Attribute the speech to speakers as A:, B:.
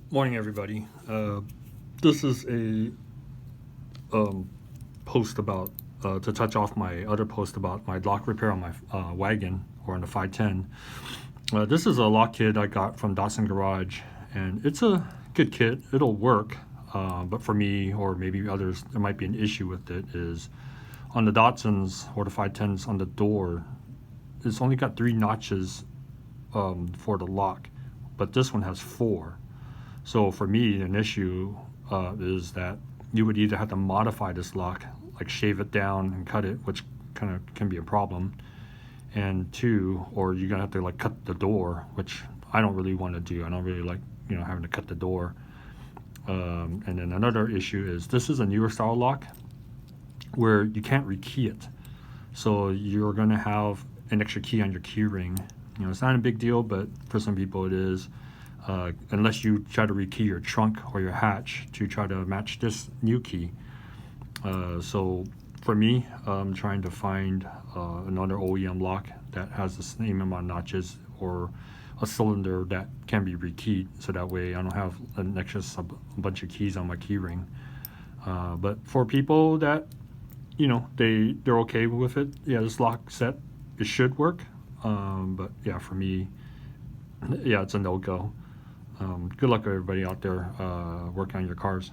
A: Morning, everybody. This is a post about to touch off my other post about my lock repair on my wagon or on the 510. This is a lock kit I got from Datsun Garage, and it's a good kit. It'll work, but for me or maybe others, there might be an issue with it. Is on the Datsuns or the 510s on the door, it's only got 3 notches for the lock, but this one has 4. So for me, an issue is that you would either have to modify this lock, like shave it down and cut it, which kind of can be a problem, and two, or you're gonna have to like cut the door, which I don't really want to do. I don't really like having to cut the door. And then another issue is this is a newer style lock where you can't rekey it, so you're gonna have an extra key on your key ring. It's not a big deal, but for some people it is. Unless you try to rekey your trunk or your hatch to try to match this new key. So for me, I'm trying to find another OEM lock that has the same amount of notches or a cylinder that can be rekeyed, so that way I don't have an extra bunch of keys on my key ring. But for people that they're okay with it, yeah, this lock set, it should work. But yeah, for me, yeah, it's a no-go. Good luck, everybody out there working on your cars.